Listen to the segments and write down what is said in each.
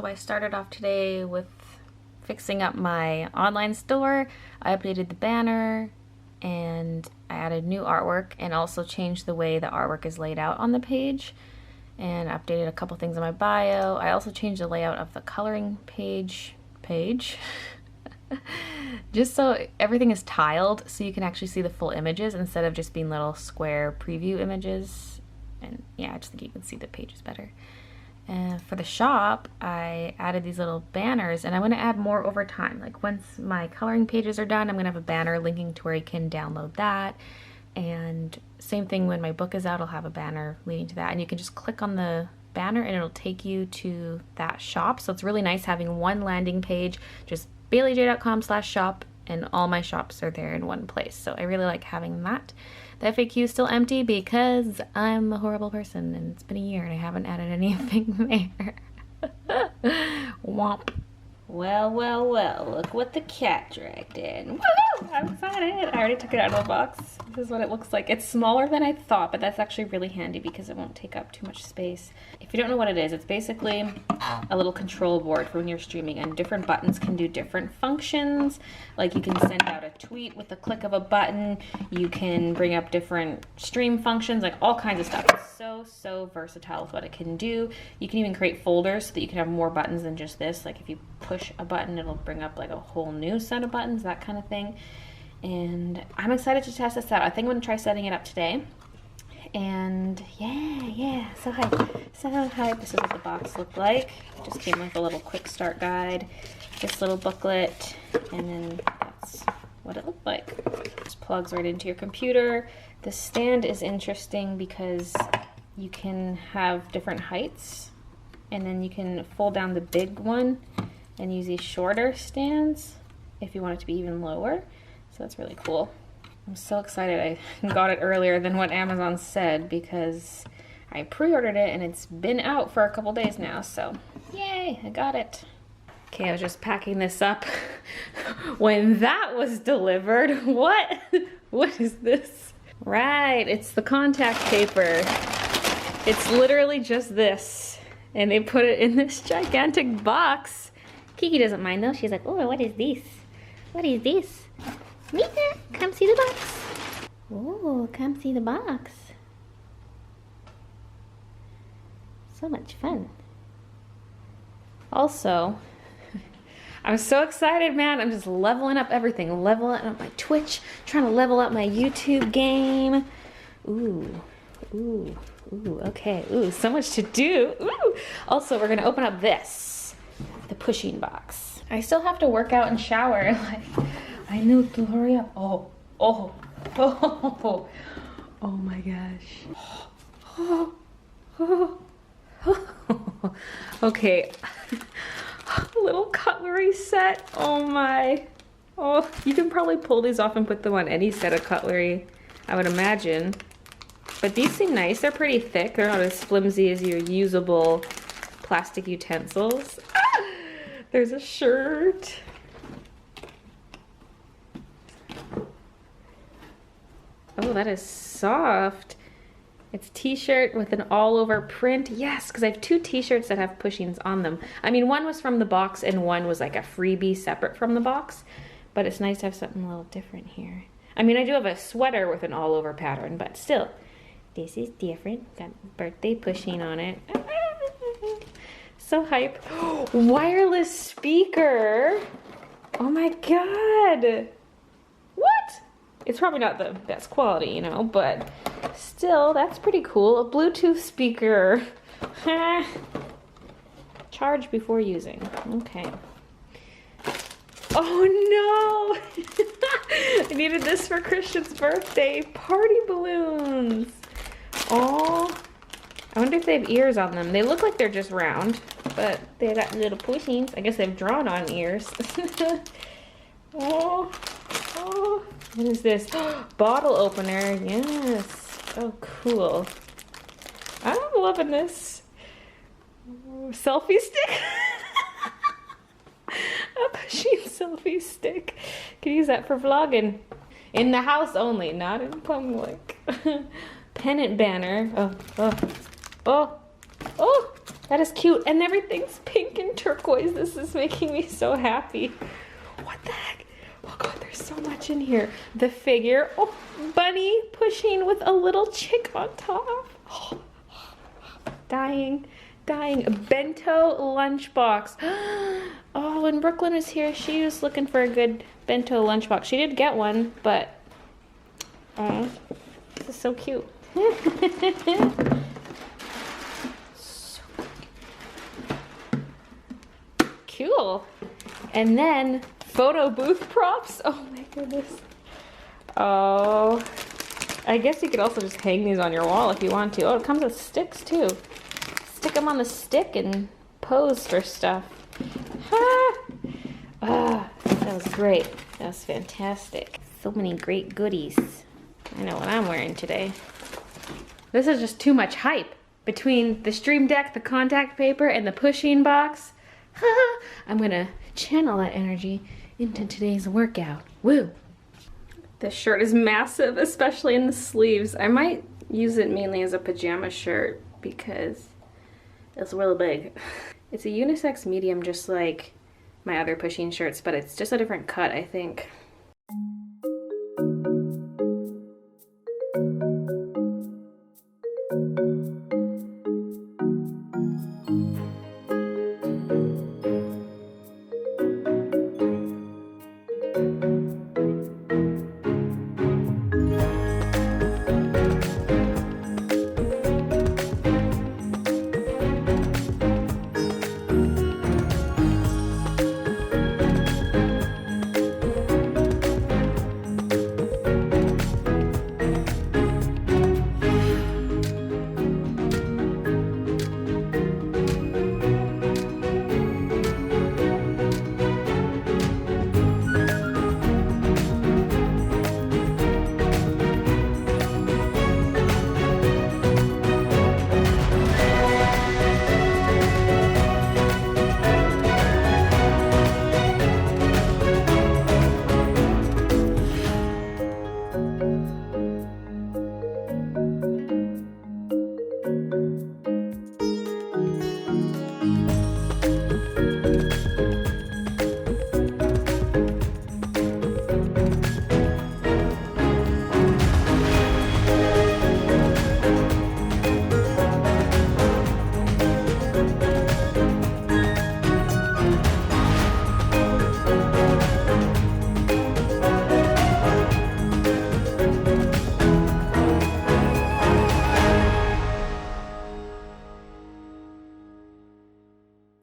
So I started off today with fixing up my online store. I updated the banner and I added new artwork and also changed the way the artwork is laid out on the page and updated a couple things in my bio. I also changed the layout of the coloring page just so everything is tiled so you can actually see the full images instead of just being little square preview images. And yeah, I just think you can see the pages better. And for the shop, I added these little banners, and I'm going to add more over time. Like once my coloring pages are done, I'm going to have a banner linking to where you can download that. And same thing when my book is out, I'll have a banner leading to that. And you can just click on the banner and it'll take you to that shop. So it's really nice having one landing page, just bayleej.com/shop, and all my shops are there in one place. So I really like having that. The FAQ is still empty because I'm a horrible person and it's been a year and I haven't added anything there. Womp. Well, well, well, look what the cat dragged in. Woo! I'm excited. I already took it out of the box. This is what it looks like. It's smaller than I thought, but that's actually really handy because it won't take up too much space. If you don't know what it is, it's basically a little control board for when you're streaming, and different buttons can do different functions. Like you can send out a tweet with the click of a button. You can bring up different stream functions, like all kinds of stuff. It's so versatile with what it can do. You can even create folders so that you can have more buttons than just this. Like if you push a button, it'll bring up like a whole new set of buttons, that kind of thing. And I'm excited to test this out. I think I'm gonna try setting it up today. And yeah, so hype. This is what the box looked like. It just came with a little quick start guide, this little booklet, and then that's what it looked like. It just plugs right into your computer. The stand is interesting because you can have different heights, and then you can fold down the big one and use these shorter stands if you want it to be even lower. So that's really cool. I'm so excited I got it earlier than what Amazon said because I pre-ordered it and it's been out for a couple days now, so yay, I got it. Okay, I was just packing this up when that was delivered. What is this? Right, it's the contact paper. It's literally just this, and they put it in this gigantic box. Kiki doesn't mind though. She's like, oh, what is this? What is this? Mika, come see the box. Oh, come see the box. So much fun. Also, I'm so excited, man. I'm just leveling up everything. Leveling up my Twitch, trying to level up my YouTube game. Ooh, okay. Ooh, so much to do. Ooh. Also, we're gonna open up this, the Pusheen box. I still have to work out and shower. Like, I knew to hurry up. Oh my gosh. Okay. Little cutlery set. Oh my. Oh, you can probably pull these off and put them on any set of cutlery, I would imagine. But these seem nice. They're pretty thick. They're not as flimsy as your usable plastic utensils. Ah! There's a shirt. Oh, that is soft. It's t-shirt with an all-over print. Yes, because I have two t-shirts that have Pusheens on them. I mean, one was from the box and one was like a freebie separate from the box. But it's nice to have something a little different here. I mean, I do have a sweater with an all-over pattern, but still, this is different. Got birthday Pusheen on it. So hype. Wireless speaker. Oh my god. What? It's probably not the best quality, you know, but still, that's pretty cool. A Bluetooth speaker. Charge before using. Okay. Oh no! I needed this for Christian's birthday. Party balloons. Oh, I wonder if they have ears on them. They look like they're just round, but they got little Pusheens. I guess they've drawn on ears. Oh. What is this? Bottle opener. Yes. Oh, cool. I'm loving this. Selfie stick. A Pusheen selfie stick. Can use that for vlogging. In the house only, not in public. Pennant banner. Oh, that is cute. And everything's pink and in turquoise. This is making me so happy. What the heck? Oh God, there's so much in here. The figure, oh, bunny Pusheen with a little chick on top. Oh, dying. A bento lunchbox. Oh, when Brooklyn was here, she was looking for a good bento lunchbox. She did get one, but oh, this is so cute. So cool. And then photo booth props. Oh my goodness. Oh, I guess you could also just hang these on your wall if you want to. Oh, it comes with sticks too. Stick them on the stick and pose for stuff. Ah, that was great. That was fantastic. So many great goodies. I know what I'm wearing today. This is just too much hype. Between the Stream Deck, the contact paper, and the Pusheen box. I'm gonna channel that energy into today's workout. Woo! This shirt is massive, especially in the sleeves. I might use it mainly as a pajama shirt because it's really big. It's a unisex medium, just like my other Pusheen shirts, but it's just a different cut, I think.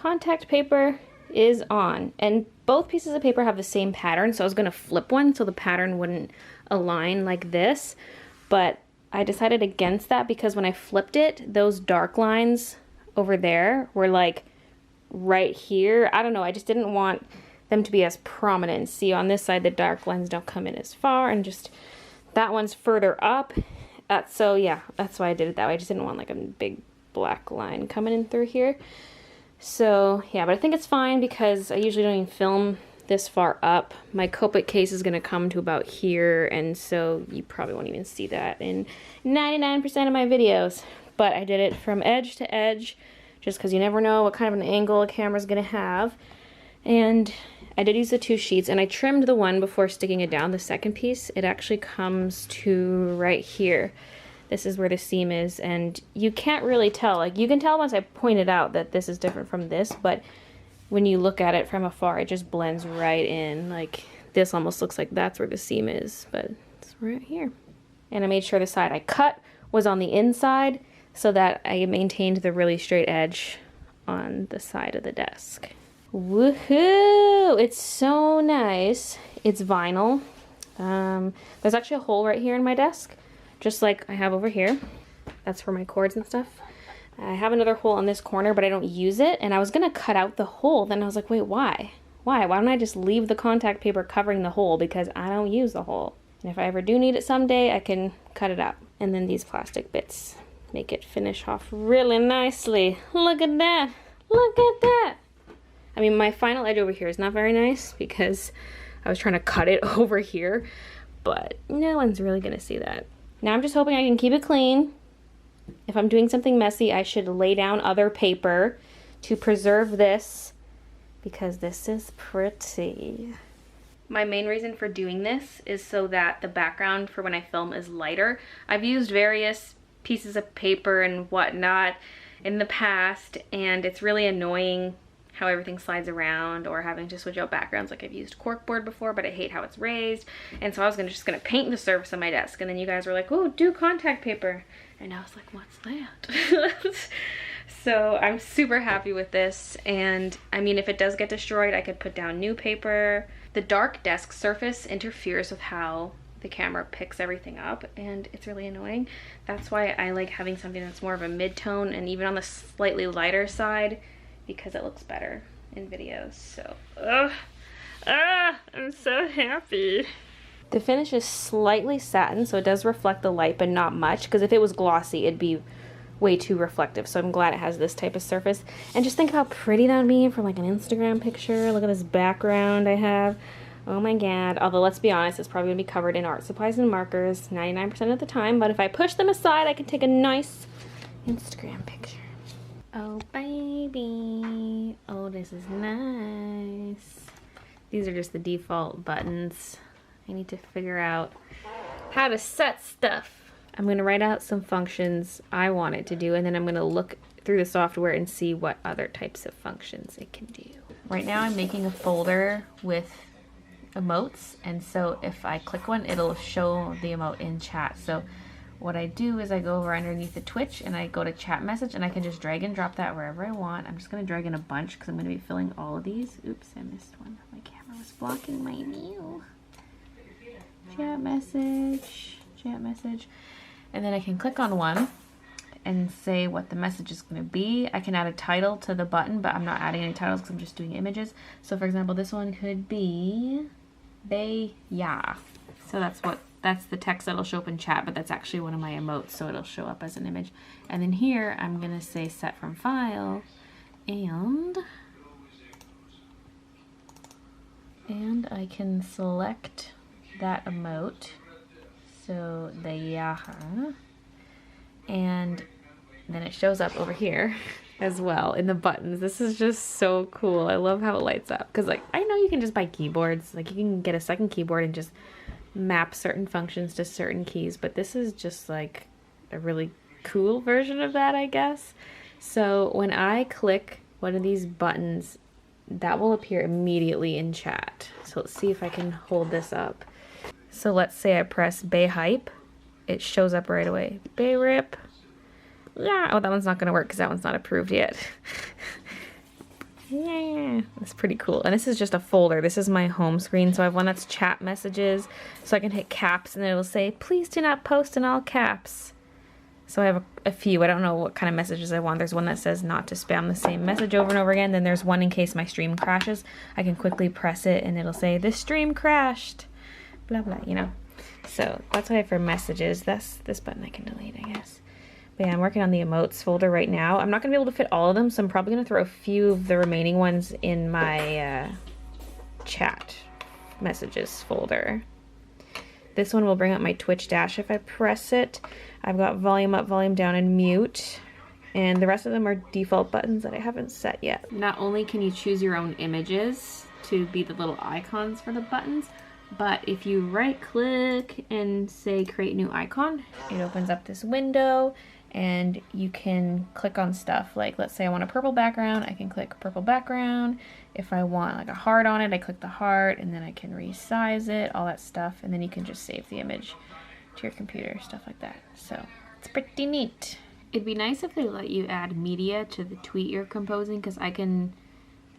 Contact paper is on, and both pieces of paper have the same pattern, so I was going to flip one so the pattern wouldn't align like this, but I decided against that because when I flipped it, those dark lines over there were like right here. I don't know, I just didn't want them to be as prominent. See, on this side the dark lines don't come in as far, and just that one's further up. So yeah, that's why I did it that way. I just didn't want like a big black line coming in through here. So yeah, but I think it's fine because I usually don't even film this far up. My Copic case is gonna come to about here, and so you probably won't even see that in 99% of my videos. But I did it from edge to edge, just because you never know what kind of an angle a camera's gonna have. And I did use the 2 sheets, and I trimmed the one before sticking it down, the second piece. It actually comes to right here. This is where the seam is, and you can't really tell. Like, you can tell once I pointed out that this is different from this, but when you look at it from afar, it just blends right in. Like, this almost looks like that's where the seam is, but it's right here. And I made sure the side I cut was on the inside so that I maintained the really straight edge on the side of the desk. Woohoo! It's so nice. It's vinyl. There's actually a hole right here in my desk, just like I have over here. That's for my cords and stuff. I have another hole on this corner, but I don't use it, and I was gonna cut out the hole. Then I was like, wait, why? Why don't I just leave the contact paper covering the hole, because I don't use the hole. And if I ever do need it someday, I can cut it out. And then these plastic bits make it finish off really nicely. Look at that, look at that. I mean, my final edge over here is not very nice because I was trying to cut it over here, but no one's really gonna see that. Now I'm just hoping I can keep it clean. If I'm doing something messy, I should lay down other paper to preserve this because this is pretty. My main reason for doing this is so that the background for when I film is lighter. I've used various pieces of paper and whatnot in the past, and it's really annoying how everything slides around or having to switch out backgrounds. Like I've used corkboard before, but I hate how it's raised. And so I was just gonna paint the surface of my desk, and then you guys were like, oh, do contact paper. And I was like, what's that? So I'm super happy with this. And I mean, if it does get destroyed, I could put down new paper. The dark desk surface interferes with how the camera picks everything up, and it's really annoying. That's why I like having something that's more of a mid-tone and even on the slightly lighter side, because it looks better in videos. So, I'm so happy. The finish is slightly satin, so it does reflect the light, but not much, because if it was glossy, it'd be way too reflective. So I'm glad it has this type of surface. And just think how pretty that would be for like an Instagram picture. Look at this background I have. Oh my god. Although, let's be honest, it's probably going to be covered in art supplies and markers 99% of the time. But if I push them aside, I can take a nice Instagram picture. Oh, baby. Oh, this is nice. These are just the default buttons. I need to figure out how to set stuff. I'm going to write out some functions I want it to do, and then I'm going to look through the software and see what other types of functions it can do. Right now I'm making a folder with emotes, and so if I click one, it'll show the emote in chat. So what I do is I go over underneath the Twitch and I go to chat message, and I can just drag and drop that wherever I want. I'm just going to drag in a bunch because I'm going to be filling all of these. Oops, I missed one. My camera was blocking my view. Chat message, chat message. And then I can click on one and say what the message is going to be. I can add a title to the button, but I'm not adding any titles because I'm just doing images. So for example, this one could be Baylee. So that's the text that'll show up in chat, but that's actually one of my emotes, so it'll show up as an image. And then here I'm going to say set from file, and I can select that emote. So the yaha, and then it shows up over here as well in the buttons. This is just so cool. I love how it lights up, because like I know you can just buy keyboards, like you can get a second keyboard and just map certain functions to certain keys, but this is just like a really cool version of that, I guess. So when I click one of these buttons, that will appear immediately in chat. So let's see if I can hold this up. So let's say I press Bay Hype, it shows up right away. Bay Rip. Yeah. Oh, that one's not going to work because that one's not approved yet. Yeah, that's pretty cool. And this is just a folder. This is my home screen. So I have one that's chat messages. So I can hit caps and it'll say, please do not post in all caps. So I have a few. I don't know what kind of messages I want. There's one that says not to spam the same message over and over again. Then there's one in case my stream crashes. I can quickly press it and it'll say, this stream crashed. Blah, blah, you know. So that's what I have for messages. That's this button I can delete, I guess. But yeah, I'm working on the emotes folder right now. I'm not going to be able to fit all of them, so I'm probably going to throw a few of the remaining ones in my chat messages folder. This one will bring up my Twitch dash if I press it. I've got volume up, volume down, and mute. And the rest of them are default buttons that I haven't set yet. Not only can you choose your own images to be the little icons for the buttons, but if you right click and say create new icon, it opens up this window and you can click on stuff. Like let's say I want a purple background, I can click purple background. If I want like a heart on it, I click the heart and then I can resize it, all that stuff. And then you can just save the image to your computer, stuff like that. So it's pretty neat. It'd be nice if they let you add media to the tweet you're composing, because I can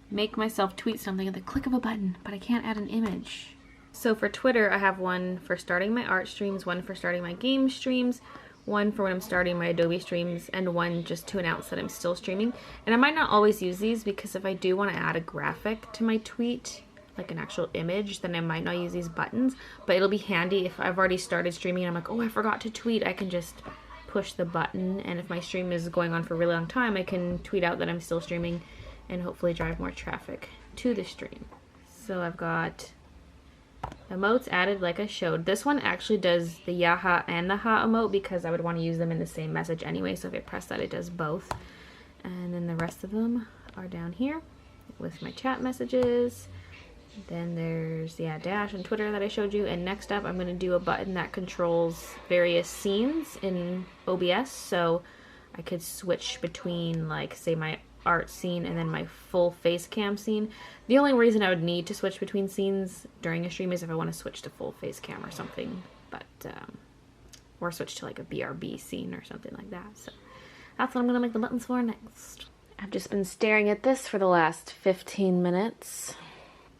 make myself tweet something at the click of a button, but I can't add an image. So for Twitter, I have one for starting my art streams, one for starting my game streams, one for when I'm starting my Adobe streams, and one just to announce that I'm still streaming. And I might not always use these, because if I do want to add a graphic to my tweet, like an actual image, then I might not use these buttons. But it'll be handy if I've already started streaming and I'm like, oh, I forgot to tweet. I can just push the button, and if my stream is going on for a really long time, I can tweet out that I'm still streaming and hopefully drive more traffic to the stream. So I've got emotes added like I showed. This one actually does the yaha and the ha emote because I would want to use them in the same message anyway, so if I press that it does both. And then the rest of them are down here. with my chat messages. Then there's, yeah, Dash and Twitter that I showed you. And next up, I'm going to do a button that controls various scenes in OBS. So I could switch between, like, say my art scene and then my full face cam scene. The only reason I would need to switch between scenes during a stream is if I want to switch to full face cam or something. But, or switch to like a BRB scene or something like that. So that's what I'm going to make the buttons for next. I've just been staring at this for the last 15 minutes.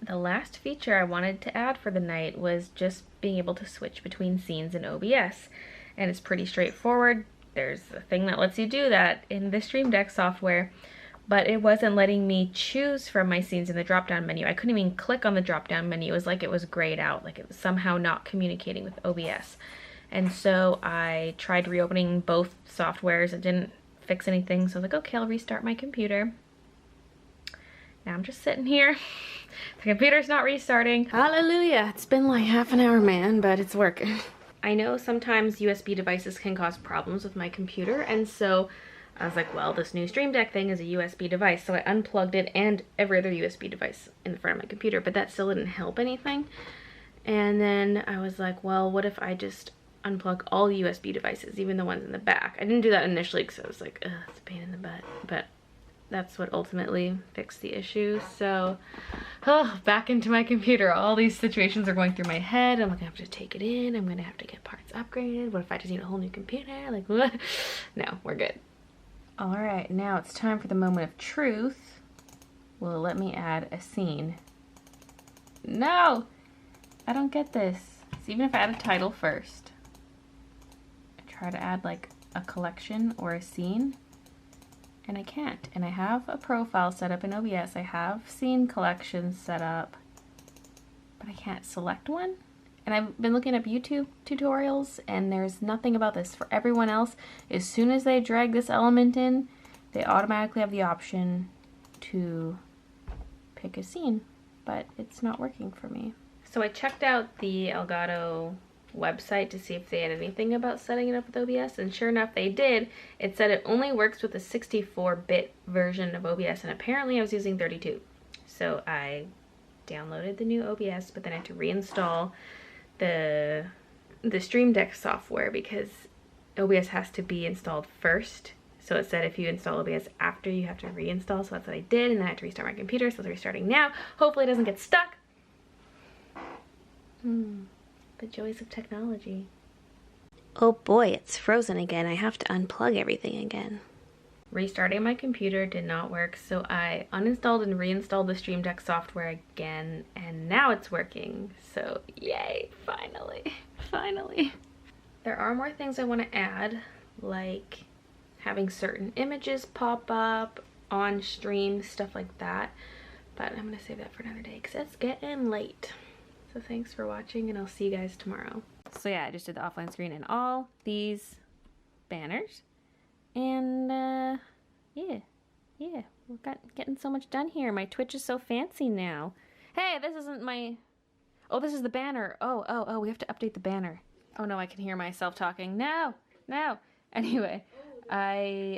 The last feature I wanted to add for the night was just being able to switch between scenes in OBS. And it's pretty straightforward. There's a thing that lets you do that in the Stream Deck software, but it wasn't letting me choose from my scenes in the drop-down menu. I couldn't even click on the drop-down menu. It was like it was grayed out, like it was somehow not communicating with OBS. And so I tried reopening both softwares. It didn't fix anything, so I was like, okay, I'll restart my computer. Now I'm just sitting here. The computer's not restarting. Hallelujah! It's been like half an hour, man, but it's working. I know sometimes USB devices can cause problems with my computer, and so I was like, well, this new Stream Deck thing is a USB device, so I unplugged it and every other USB device in the front of my computer, but that still didn't help anything. And then I was like, well, what if I just unplug all the USB devices, even the ones in the back? I didn't do that initially because I was like, ugh, it's a pain in the butt, but that's what ultimately fixed the issue. So, back into my computer. All these situations are going through my head. I'm gonna have to take it in. I'm gonna have to get parts upgraded. What if I just need a whole new computer? Like, what? No, we're good. All right, now it's time for the moment of truth. Will it let me add a scene? No, I don't get this. So even if I add a title first, I try to add like a collection or a scene, and I can't. And I have a profile set up in OBS. I have scene collections set up, but I can't select one. And I've been looking up YouTube tutorials, and there's nothing about this. For everyone else, as soon as they drag this element in, they automatically have the option to pick a scene, but it's not working for me. So I checked out the Elgato website to see if they had anything about setting it up with OBS, and sure enough they did. It said it only works with a 64-bit version of OBS, and apparently I was using 32. So I downloaded the new OBS, but then I had to reinstall the Stream Deck software because OBS has to be installed first. So it said if you install OBS after, you have to reinstall. So that's what I did, and then I had to restart my computer. So it's restarting now. Hopefully it doesn't get stuck. The joys of technology. Oh boy, it's frozen again. I have to unplug everything again. Restarting my computer did not work, so I uninstalled and reinstalled the Stream Deck software again, and now it's working. So yay, finally, finally. There are more things I want to add, like having certain images pop up on stream, stuff like that, but I'm gonna save that for another day because it's getting late. So thanks for watching, and I'll see you guys tomorrow. So yeah, I just did the offline screen and all these banners. And yeah, we're getting so much done here. My Twitch is so fancy now. Hey, this isn't my... Oh, this is the banner. Oh, we have to update the banner. Oh no, I can hear myself talking. No. Anyway, I